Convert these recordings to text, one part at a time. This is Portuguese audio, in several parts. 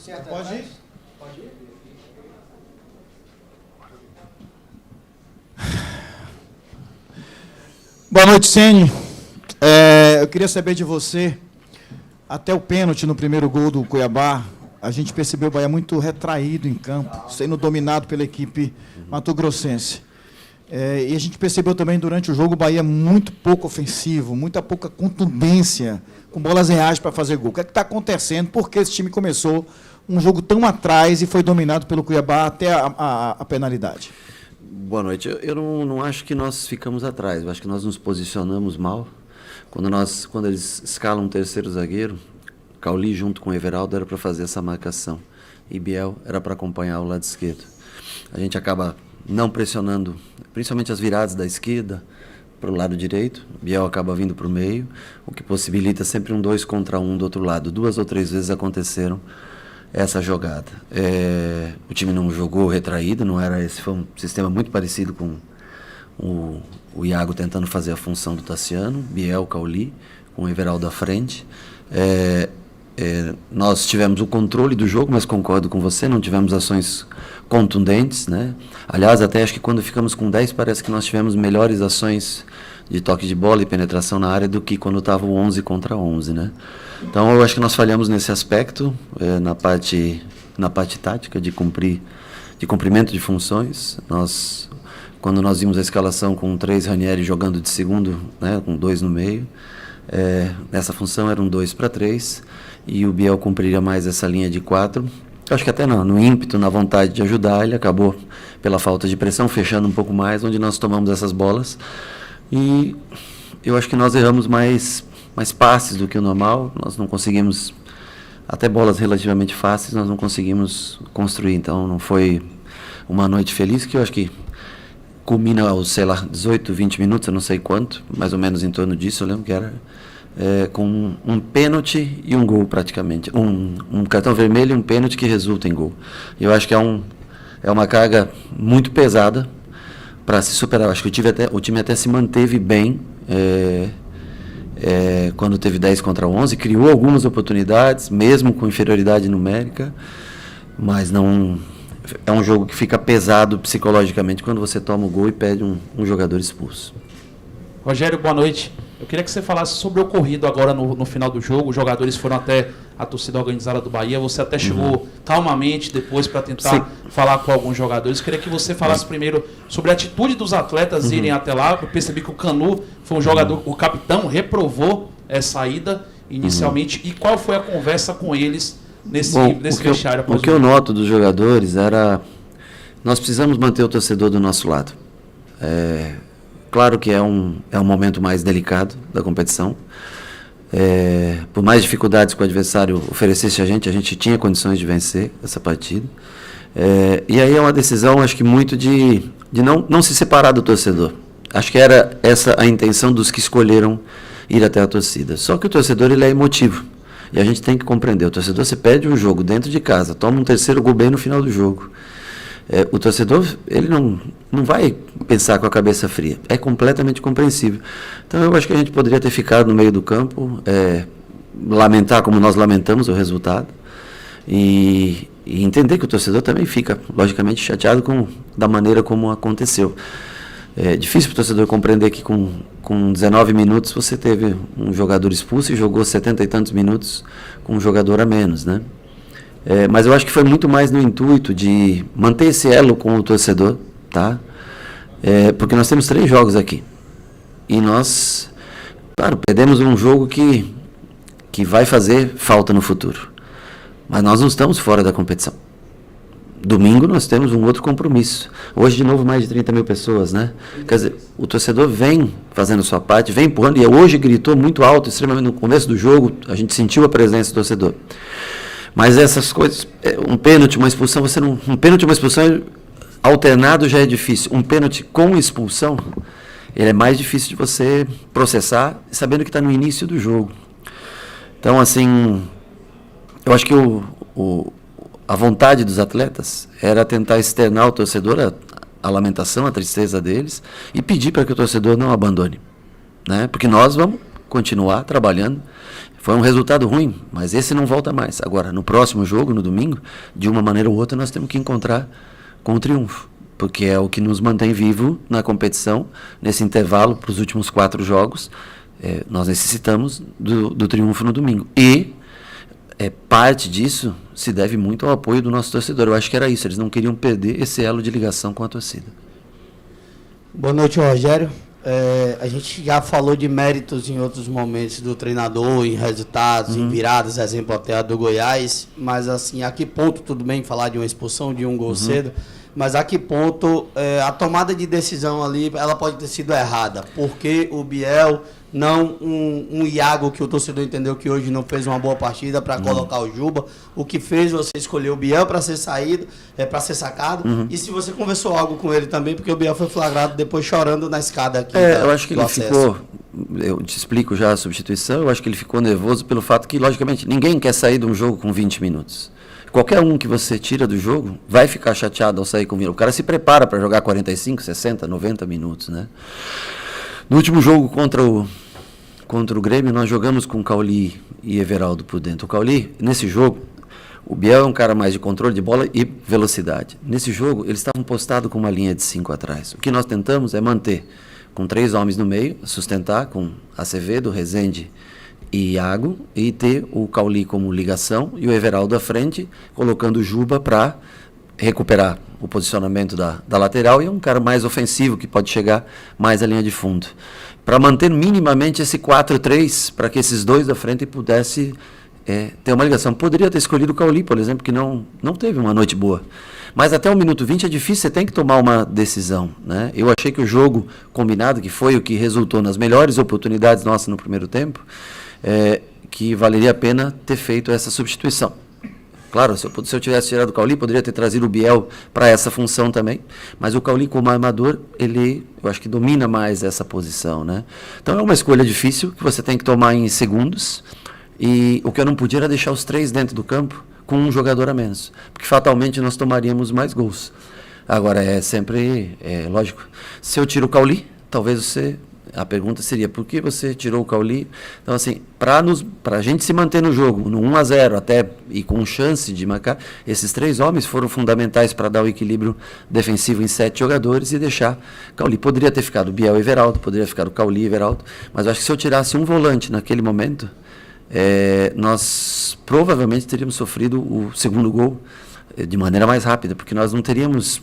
certo. Pode ir? Pode ir? Boa noite, Ceni. Eu queria saber de você, até o pênalti no primeiro gol do Cuiabá, a gente percebeu o Bahia muito retraído em campo, sendo dominado pela equipe mato-grossense. E a gente percebeu também durante o jogo o Bahia muito pouco ofensivo, muita pouca contundência, com bolas reais para fazer gol. O que é que está acontecendo? Por que esse time começou um jogo tão atrás e foi dominado pelo Cuiabá até a penalidade? Boa noite. Eu não acho que nós ficamos atrás. Eu acho que nós nos posicionamos mal. Quando eles escalam um terceiro zagueiro, Cauli junto com o Everaldo era para fazer essa marcação. E Biel era para acompanhar o lado esquerdo. A gente acaba não pressionando, principalmente as viradas da esquerda para o lado direito. Biel acaba vindo para o meio, o que possibilita sempre um 2 contra 1 do outro lado. 2 ou 3 vezes aconteceram essa jogada. O time não jogou retraído, não era esse, foi um sistema muito parecido com o Iago tentando fazer a função do Tassiano, Biel, Cauli, com o Everaldo à frente. Nós tivemos o controle do jogo, mas concordo com você, não tivemos ações contundentes, né? Aliás, até acho que quando ficamos com 10, parece que nós tivemos melhores ações de toque de bola e penetração na área do que quando estava o 11 contra 11, né? Então, eu acho que nós falhamos nesse aspecto, na parte tática de cumprimento de funções. Quando nós vimos a escalação com 3 Ranieri jogando de segundo, né, com 2 no meio, nessa função era um 2 para 3, e o Biel cumpriria mais essa linha de 4. Eu acho que até no ímpeto, na vontade de ajudar, ele acabou, pela falta de pressão, fechando um pouco mais, onde nós tomamos essas bolas. E eu acho que nós erramos mais passes do que o normal. Nós não conseguimos, até bolas relativamente fáceis, nós não conseguimos construir. Então não foi uma noite feliz, que eu acho que culmina aos, 18, 20 minutos, eu não sei quanto, mais ou menos em torno disso. Eu lembro que era com um pênalti e um gol praticamente. Um cartão vermelho e um pênalti que resulta em gol. Eu acho que é uma carga muito pesada para se superar. Eu acho que o time até se manteve bem quando teve 10 contra 11, criou algumas oportunidades, mesmo com inferioridade numérica, mas não é um jogo que fica pesado psicologicamente quando você toma o gol e pede um jogador expulso. Rogério, boa noite. Eu queria que você falasse sobre o ocorrido agora no final do jogo. Os jogadores foram até a torcida organizada do Bahia. Você até chegou calmamente depois para tentar falar com alguns jogadores. Eu queria que você falasse primeiro sobre a atitude dos atletas irem até lá. Eu percebi que o Canu foi um jogador, o capitão reprovou essa ida inicialmente. E qual foi a conversa com eles nesse vestiário? O que eu noto dos jogadores era: nós precisamos manter o torcedor do nosso lado. Claro que é um momento mais delicado da competição. Por mais dificuldades que o adversário oferecesse a gente tinha condições de vencer essa partida. E aí é uma decisão, acho que muito de não se separar do torcedor. Acho que era essa a intenção dos que escolheram ir até a torcida. Só que o torcedor, ele é emotivo. E a gente tem que compreender. O torcedor, você perde um jogo dentro de casa, toma um terceiro gol bem no final do jogo. O torcedor, ele não vai pensar com a cabeça fria. É completamente compreensível. Então, eu acho que a gente poderia ter ficado no meio do campo, lamentar como nós lamentamos o resultado, e entender que o torcedor também fica, logicamente, chateado da maneira como aconteceu. É difícil para o torcedor compreender que com 19 minutos você teve um jogador expulso e jogou 70 e tantos minutos com um jogador a menos, né? Mas eu acho que foi muito mais no intuito de manter esse elo com o torcedor, tá? Porque nós temos 3 jogos aqui. E nós, claro, perdemos um jogo que vai fazer falta no futuro. Mas nós não estamos fora da competição. Domingo nós temos um outro compromisso. Hoje, de novo, mais de 30 mil pessoas, né? Quer dizer, o torcedor vem fazendo sua parte, vem empurrando, e hoje gritou muito alto, extremamente no começo do jogo, a gente sentiu a presença do torcedor. Mas essas coisas, um pênalti, uma expulsão, um pênalti e uma expulsão alternado já é difícil. Um pênalti com expulsão, ele é mais difícil de você processar, sabendo que está no início do jogo. Então, assim, eu acho que a vontade dos atletas era tentar externar ao torcedor a lamentação, a tristeza deles, e pedir para que o torcedor não abandone, né? Porque nós vamos continuar trabalhando. Foi um resultado ruim, mas esse não volta mais. Agora, no próximo jogo, no domingo, de uma maneira ou outra, nós temos que encontrar com o triunfo, porque é o que nos mantém vivo na competição, nesse intervalo para os últimos 4 jogos. Nós necessitamos do triunfo no domingo. E parte disso se deve muito ao apoio do nosso torcedor. Eu acho que era isso, eles não queriam perder esse elo de ligação com a torcida. Boa noite, Rogério. A gente já falou de méritos em outros momentos do treinador, em resultados, em viradas, exemplo até a do Goiás, mas assim, a que ponto, tudo bem falar de uma expulsão, de um gol cedo, mas a que ponto a tomada de decisão ali, ela pode ter sido errada, porque o Biel, não um Iago que o torcedor entendeu que hoje não fez uma boa partida para colocar o Juba, o que fez você escolher o Biel para ser saído, para ser sacado, e se você conversou algo com ele também, porque o Biel foi flagrado depois chorando na escada aqui. Eu acho que ele ficou, eu te explico já a substituição, eu acho que ele ficou nervoso pelo fato que, logicamente, ninguém quer sair de um jogo com 20 minutos. Qualquer um que você tira do jogo vai ficar chateado ao sair com 20. O cara se prepara para jogar 45, 60, 90 minutos, né? No último jogo contra o Grêmio, nós jogamos com Cauli e Everaldo por dentro. O Cauli, nesse jogo, o Biel é um cara mais de controle de bola e velocidade. Nesse jogo, eles estavam postados com uma linha de 5 atrás. O que nós tentamos é manter com 3 homens no meio, sustentar com Acevedo, Rezende e Iago, e ter o Cauli como ligação e o Everaldo à frente, colocando o Juba para recuperar o posicionamento da lateral, e é um cara mais ofensivo que pode chegar mais à linha de fundo. Para manter minimamente esse 4-3, para que esses dois da frente pudessem ter uma ligação. Poderia ter escolhido o Cauli, por exemplo, que não teve uma noite boa. Mas até o minuto 20 é difícil, você tem que tomar uma decisão, né? Eu achei que o jogo combinado, que foi o que resultou nas melhores oportunidades nossas no primeiro tempo, que valeria a pena ter feito essa substituição. Claro, se eu tivesse tirado o Cauli, poderia ter trazido o Biel para essa função também, mas o Cauli como armador, eu acho que domina mais essa posição, né? Então é uma escolha difícil, que você tem que tomar em segundos, e o que eu não podia era deixar os 3 dentro do campo com um jogador a menos, porque fatalmente nós tomaríamos mais gols. Agora, lógico, se eu tiro o Cauli, talvez a pergunta seria, por que você tirou o Cauli? Então, assim, para a gente se manter no jogo, no 1-0 até, e com chance de marcar, esses 3 homens foram fundamentais para dar o equilíbrio defensivo em 7 jogadores e deixar Cauli. Poderia ter ficado Biel e Everaldo, poderia ficar o Cauli e Everaldo, mas eu acho que se eu tirasse um volante naquele momento, nós provavelmente teríamos sofrido o segundo gol de maneira mais rápida, porque nós não teríamos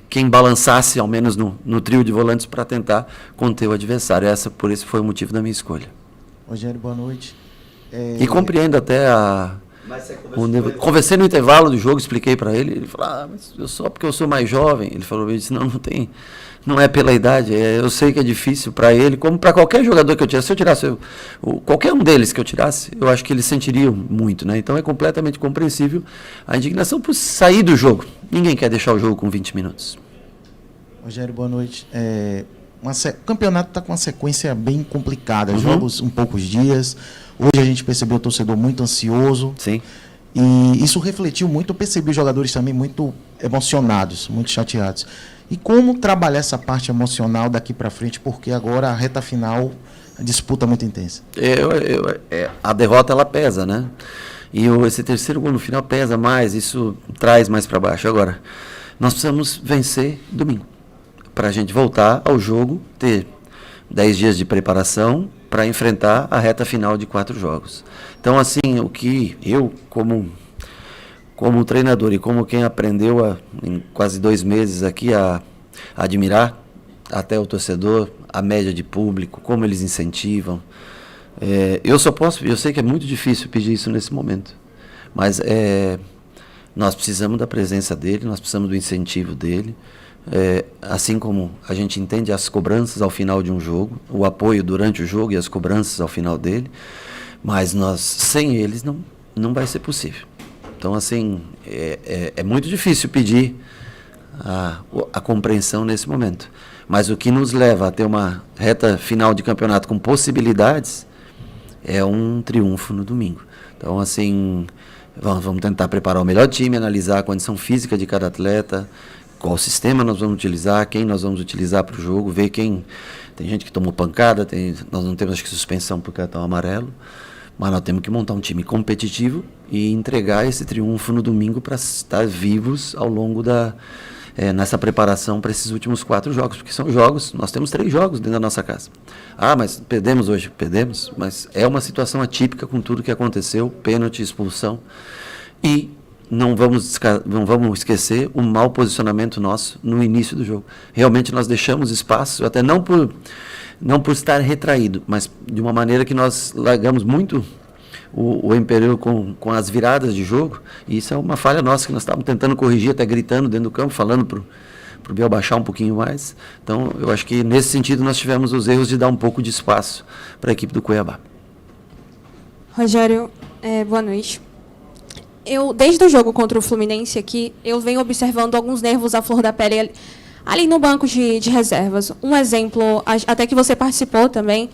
quem balançasse, ao menos no trio de volantes, para tentar conter o adversário. Por esse foi o motivo da minha escolha. Rogério, boa noite. E compreendo até conversei no intervalo do jogo, expliquei para ele falou, mas só porque eu sou mais jovem. Ele falou, não é pela idade, eu sei que é difícil para ele, como para qualquer jogador que eu tirasse. Se eu tirasse qualquer um deles que eu tirasse, eu acho que eles sentiriam muito, né? Então é completamente compreensível a indignação por sair do jogo. Ninguém quer deixar o jogo com 20 minutos. Rogério, boa noite. O campeonato está com uma sequência bem complicada, jogos em poucos dias. Hoje a gente percebeu o torcedor muito ansioso. Sim. E isso refletiu muito, eu percebi os jogadores também muito emocionados, muito chateados. E como trabalhar essa parte emocional daqui para frente, porque agora a reta final, a disputa muito intensa. A derrota, ela pesa, né? E esse terceiro gol no final pesa mais, isso traz mais para baixo. Agora, nós precisamos vencer domingo, para a gente voltar ao jogo, ter 10 dias de preparação para enfrentar a reta final de 4 jogos. Então, assim, o que eu, como treinador e como quem aprendeu em quase 2 meses aqui a admirar até o torcedor, a média de público, como eles incentivam, eu sei que é muito difícil pedir isso nesse momento, mas nós precisamos da presença dele, nós precisamos do incentivo dele, assim como a gente entende as cobranças ao final de um jogo, o apoio durante o jogo e as cobranças ao final dele, mas sem eles não vai ser possível. Então, assim, é muito difícil pedir a compreensão nesse momento. Mas o que nos leva a ter uma reta final de campeonato com possibilidades é um triunfo no domingo. Então, assim, vamos tentar preparar o melhor time, analisar a condição física de cada atleta, qual sistema nós vamos utilizar, quem nós vamos utilizar para o jogo, ver quem... Tem gente que tomou pancada, nós não temos, acho que, suspensão por cartão amarelo, mas nós temos que montar um time competitivo e entregar esse triunfo no domingo para estar vivos ao longo nessa preparação para esses últimos 4 jogos, porque são jogos, nós temos 3 jogos dentro da nossa casa. Ah, mas perdemos hoje, perdemos, mas é uma situação atípica com tudo que aconteceu, pênalti, expulsão, e não vamos esquecer o mau posicionamento nosso no início do jogo. Realmente nós deixamos espaço, até não por estar retraído, mas de uma maneira que nós largamos muito o Imperial com as viradas de jogo, e isso é uma falha nossa que nós estávamos tentando corrigir, até gritando dentro do campo, falando para o Biel baixar um pouquinho mais. Então, eu acho que nesse sentido nós tivemos os erros de dar um pouco de espaço para a equipe do Cuiabá. Rogério, boa noite. Desde o jogo contra o Fluminense aqui, eu venho observando alguns nervos à flor da pele ali no banco de reservas. Um exemplo, até que você participou também,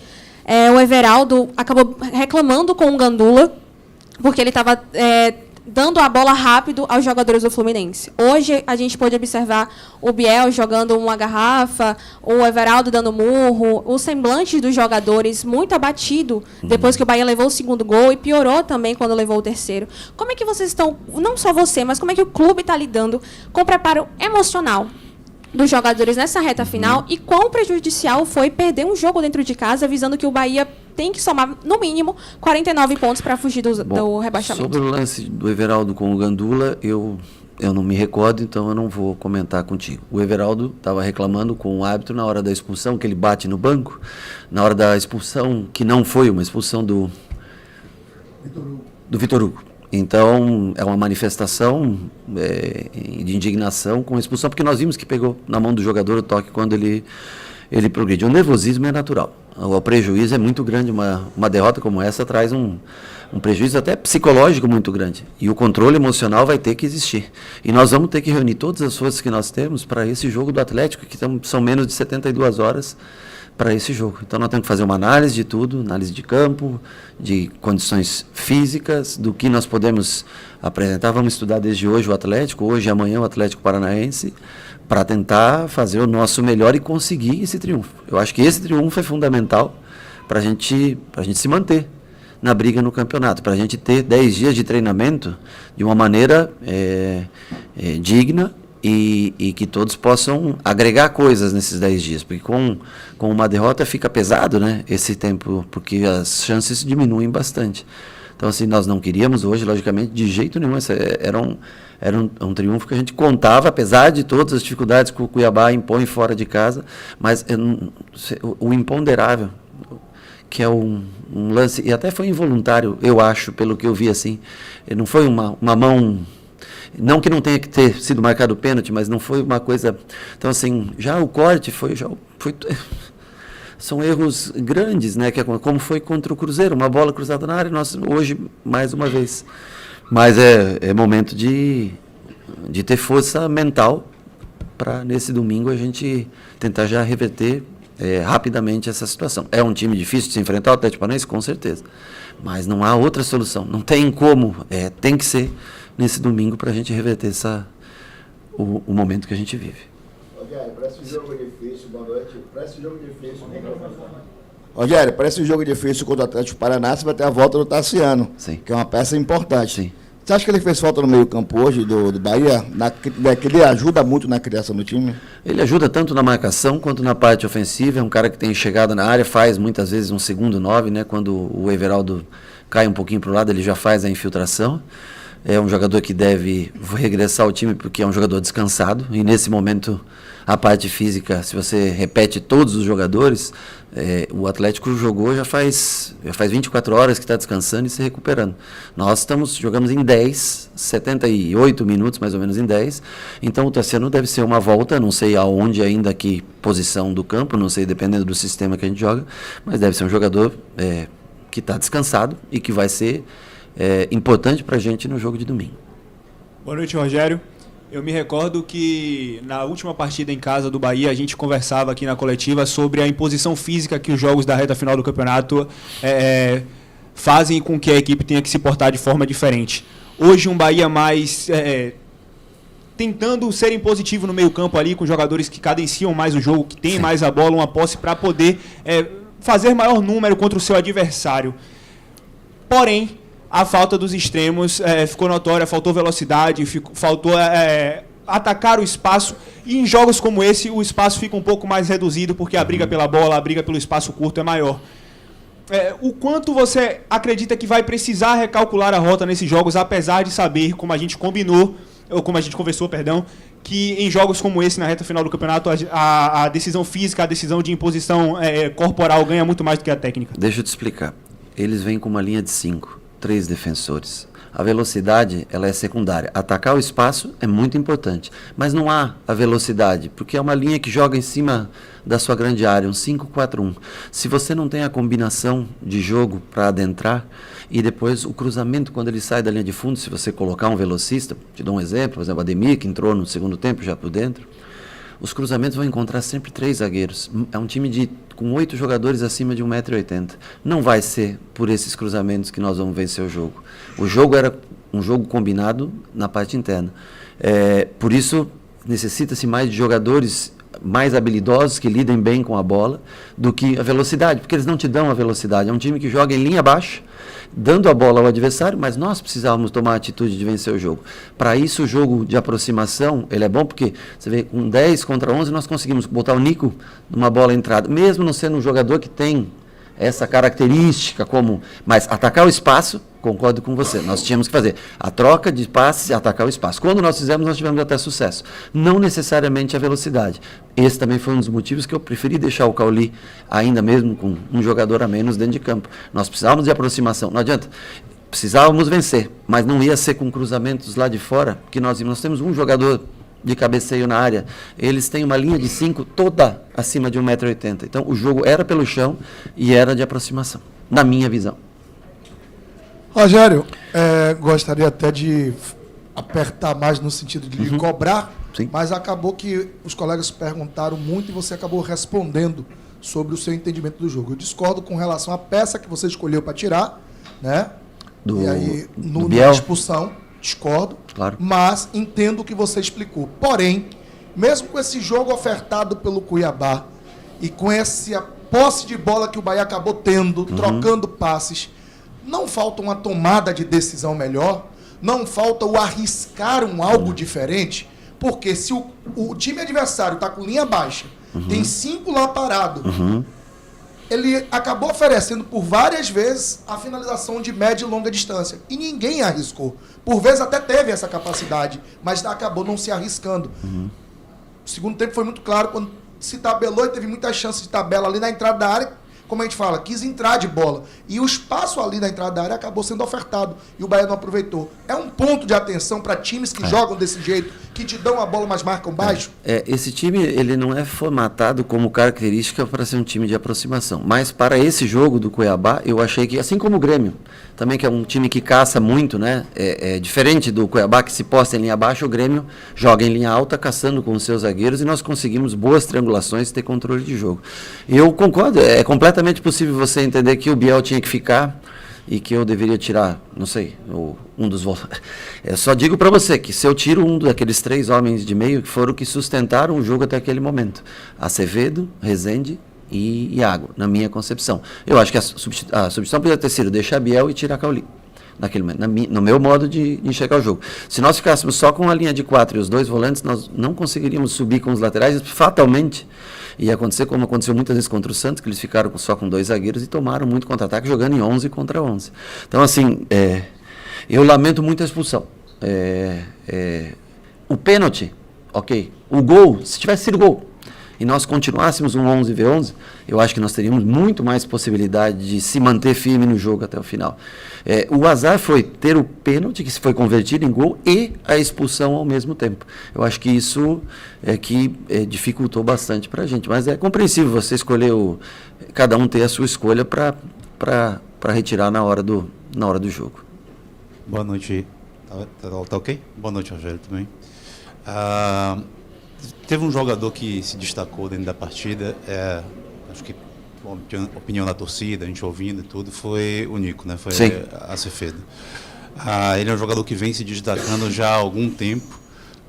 o Everaldo acabou reclamando com o Gandula, porque ele estava dando a bola rápido aos jogadores do Fluminense. Hoje, a gente pôde observar o Biel jogando uma garrafa, o Everaldo dando murro, os semblantes dos jogadores muito abatido depois que o Bahia levou o 2º gol e piorou também quando levou o 3º. Como é que vocês estão, não só você, mas como é que o clube está lidando com o preparo emocional dos jogadores nessa reta final e quão prejudicial foi perder um jogo dentro de casa, visando que o Bahia tem que somar, no mínimo, 49 pontos para fugir do rebaixamento? Sobre o lance do Everaldo com o Gandula, eu não me recordo, então eu não vou comentar contigo. O Everaldo estava reclamando com o árbitro na hora da expulsão, que ele bate no banco, na hora da expulsão, que não foi uma expulsão do Vitor Hugo. Então, é uma manifestação de indignação com a expulsão, porque nós vimos que pegou na mão do jogador o toque quando ele progride. O nervosismo é natural. O prejuízo é muito grande. Uma derrota como essa traz um prejuízo até psicológico muito grande. E o controle emocional vai ter que existir. E nós vamos ter que reunir todas as forças que nós temos para esse jogo do Atlético, que são menos de 72 horas para esse jogo. Então nós temos que fazer uma análise de tudo, análise de campo, de condições físicas, do que nós podemos apresentar. Vamos estudar desde hoje o Atlético, hoje e amanhã o Atlético Paranaense, para tentar fazer o nosso melhor e conseguir esse triunfo. Eu acho que esse triunfo é fundamental para a gente se manter na briga no campeonato, para a gente ter 10 dias de treinamento de uma maneira digna e que todos possam agregar coisas nesses 10 dias, porque com uma derrota fica pesado, né, esse tempo, porque as chances diminuem bastante. Então, assim, nós não queríamos hoje, logicamente, de jeito nenhum. Era um triunfo que a gente contava, apesar de todas as dificuldades que o Cuiabá impõe fora de casa, mas o imponderável, que é um lance, e até foi involuntário, eu acho, pelo que eu vi, assim, não foi uma mão... Não que não tenha que ter sido marcado o pênalti, mas não foi uma coisa... Então, assim, já o corte foi são erros grandes, né? Como foi contra o Cruzeiro, uma bola cruzada na área, nós hoje, mais uma vez. Mas é momento de ter força mental para, nesse domingo, a gente tentar já reverter rapidamente essa situação. É um time difícil de se enfrentar, o Atlético Paranaense, com certeza. Mas não há outra solução. Não tem como. Tem que ser nesse domingo para a gente reverter o momento que a gente vive. Rogério, parece um jogo difícil, boa noite. Parece um jogo difícil. Rogério, parece um jogo difícil contra o Atlético Paranaense, vai ter a volta do Tassiano, Sim. Que é uma peça importante. Sim. Você acha que ele fez falta no meio-campo hoje do Bahia? Que ele ajuda muito na criação do time? Ele ajuda tanto na marcação quanto na parte ofensiva. É um cara que tem chegada na área, faz muitas vezes um segundo 9, né? Quando o Everaldo cai um pouquinho para o lado, ele já faz a infiltração. É um jogador que deve regressar ao time porque é um jogador descansado. E nesse momento, a parte física, se você repete todos os jogadores, o Atlético já faz 24 horas que está descansando e se recuperando. Nós jogamos em 10, 78 minutos mais ou menos em 10. Então o Tassiano deve ser uma volta, não sei aonde ainda, que posição do campo, não sei, dependendo do sistema que a gente joga, mas deve ser um jogador que está descansado e que vai ser importante para a gente no jogo de domingo. Boa noite, Rogério. Eu me recordo que na última partida em casa do Bahia, a gente conversava aqui na coletiva sobre a imposição física que os jogos da reta final do campeonato fazem com que a equipe tenha que se portar de forma diferente. Hoje um Bahia mais tentando ser impositivo no meio-campo ali, com jogadores que cadenciam mais o jogo, que têm mais a bola, uma posse para poder fazer maior número contra o seu adversário. Porém, a falta dos extremos ficou notória, faltou velocidade, faltou atacar o espaço, e em jogos como esse o espaço fica um pouco mais reduzido, porque a briga pela bola, a briga pelo espaço curto é maior. O quanto você acredita que vai precisar recalcular a rota nesses jogos, apesar de saber, como a gente combinou, ou como a gente conversou, perdão, que em jogos como esse, na reta final do campeonato, a decisão física, a decisão de imposição corporal ganha muito mais do que a técnica? Deixa eu te explicar. Eles vêm com uma linha de 5, 3 defensores. A velocidade, ela é secundária. Atacar o espaço é muito importante, mas não há a velocidade, porque é uma linha que joga em cima da sua grande área, um 5-4-1. Se você não tem a combinação de jogo para adentrar, e depois o cruzamento, quando ele sai da linha de fundo, se você colocar um velocista, te dou um exemplo, por exemplo, o Ademir, que entrou no segundo tempo já por dentro, os cruzamentos vão encontrar sempre 3 zagueiros. É um time com 8 jogadores acima de 1,80 m. Não vai ser por esses cruzamentos que nós vamos vencer o jogo. O jogo era um jogo combinado na parte interna. Por isso, necessita-se mais de jogadores mais habilidosos, que lidem bem com a bola, do que a velocidade, porque eles não te dão a velocidade. É um time que joga em linha baixa, dando a bola ao adversário, mas nós precisávamos tomar a atitude de vencer o jogo. Para isso, o jogo de aproximação, ele é bom porque, você vê, com 10 contra 11, nós conseguimos botar o Nico numa bola entrada, mesmo não sendo um jogador que tem essa característica, mas atacar o espaço, concordo com você, nós tínhamos que fazer a troca de passes e atacar o espaço. Quando nós fizemos, nós tivemos até sucesso. Não necessariamente a velocidade. Esse também foi um dos motivos que eu preferi deixar o Cauli, ainda mesmo com um jogador a menos dentro de campo. Nós precisávamos de aproximação, não adianta. Precisávamos vencer, mas não ia ser com cruzamentos lá de fora, porque nós temos um jogador de cabeceio na área, eles têm uma linha de 5 toda acima de 1,80 m. Então, o jogo era pelo chão e era de aproximação, na minha visão. Rogério, gostaria até de apertar mais no sentido de lhe cobrar, Sim. mas acabou que os colegas perguntaram muito e você acabou respondendo sobre o seu entendimento do jogo. Eu discordo com relação à peça que você escolheu para tirar, né? E aí, na expulsão, discordo, claro. Mas entendo o que você explicou. Porém, mesmo com esse jogo ofertado pelo Cuiabá e com essa posse de bola que o Bahia acabou tendo, trocando passes, não falta uma tomada de decisão melhor, não falta o arriscar algo diferente, porque se o time adversário está com linha baixa, tem 5 lá parado, ele acabou oferecendo por várias vezes a finalização de média e longa distância. E ninguém arriscou. Por vezes até teve essa capacidade, mas acabou não se arriscando. O segundo tempo foi muito claro, quando se tabelou e teve muitas chances de tabela ali na entrada da área, como a gente fala, quis entrar de bola. E o espaço ali na entrada da área acabou sendo ofertado. E o Bahia não aproveitou. É um ponto de atenção para times que jogam desse jeito, que te dão a bola, mas marcam baixo? Esse time, ele não é formatado como característica para ser um time de aproximação. Mas para esse jogo do Cuiabá, eu achei que, assim como o Grêmio, também que é um time que caça muito, né? Diferente do Cuiabá, que se posta em linha baixa, o Grêmio joga em linha alta, caçando com os seus zagueiros, e nós conseguimos boas triangulações e ter controle de jogo. Eu concordo, é completamente possível você entender que o Biel tinha que ficar e que eu deveria tirar, não sei, um dos volantes. Eu só digo para você que se eu tiro um daqueles 3 homens de meio, que foram que sustentaram o jogo até aquele momento, Acevedo, Rezende e Iago, na minha concepção. Eu acho que a substituição poderia ter sido deixar Biel e tirar Cauli, naquele momento, no meu modo de enxergar o jogo. Se nós ficássemos só com a linha de 4 e os 2 volantes, nós não conseguiríamos subir com os laterais, fatalmente ia acontecer como aconteceu muitas vezes contra o Santos, que eles ficaram só com 2 zagueiros e tomaram muito contra-ataque, jogando em 11 contra 11. Então, assim, eu lamento muito a expulsão. O pênalti, ok. O gol, se tivesse sido gol, e nós continuássemos um 11v11, eu acho que nós teríamos muito mais possibilidade de se manter firme no jogo até o final. O azar foi ter o pênalti, que se foi convertido em gol, e a expulsão ao mesmo tempo. Eu acho que isso dificultou bastante para a gente. Mas é compreensível você escolher, cada um ter a sua escolha para retirar na hora do jogo. Boa noite. Tá ok? Boa noite, Rogério, também. Teve um jogador que se destacou dentro da partida, acho que opinião da torcida, a gente ouvindo e tudo, foi o Nico, né? Foi Acevedo. Ele é um jogador que vem se destacando já há algum tempo,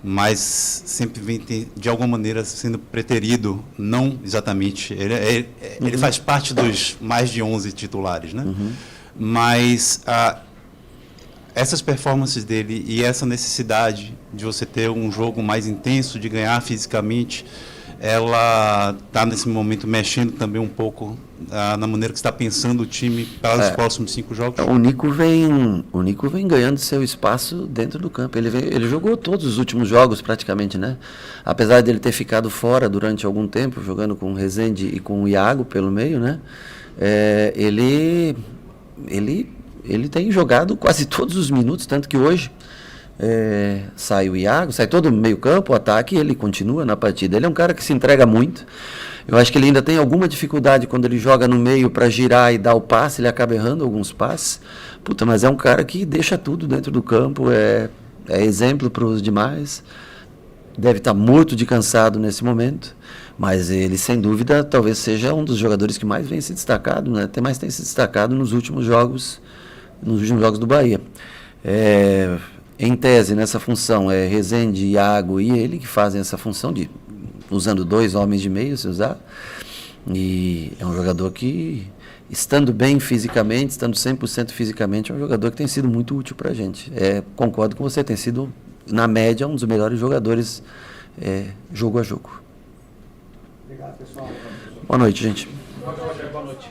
mas sempre vem, de alguma maneira, sendo preterido, não exatamente. Ele faz parte dos mais de 11 titulares, né? Mas essas performances dele e essa necessidade de você ter um jogo mais intenso, de ganhar fisicamente, ela está nesse momento mexendo também um pouco na maneira que está pensando o time para os próximos 5 jogos. O Nico vem ganhando seu espaço dentro do campo. Ele jogou todos os últimos jogos praticamente, né? Apesar dele ter ficado fora durante algum tempo, jogando com o Rezende e com o Iago pelo meio, né? Ele tem jogado quase todos os minutos, tanto que hoje sai o Iago, sai todo o meio campo, o ataque, ele continua na partida. Ele é um cara que se entrega muito. Eu acho que ele ainda tem alguma dificuldade quando ele joga no meio para girar e dar o passe, ele acaba errando alguns passes. Mas é um cara que deixa tudo dentro do campo, é exemplo para os demais. Deve estar morto de cansado nesse momento, mas ele, sem dúvida, talvez seja um dos jogadores que mais vem se destacado, né? Tem se destacado nos últimos jogos do Bahia. Em tese, nessa função, Rezende, Iago e ele que fazem essa função de usando 2 homens de meio, se usar. E é um jogador que, estando bem fisicamente, estando 100% fisicamente, é um jogador que tem sido muito útil para a gente. Concordo com você, tem sido, na média, um dos melhores jogadores jogo a jogo. Obrigado, pessoal. Boa noite, gente. Boa noite.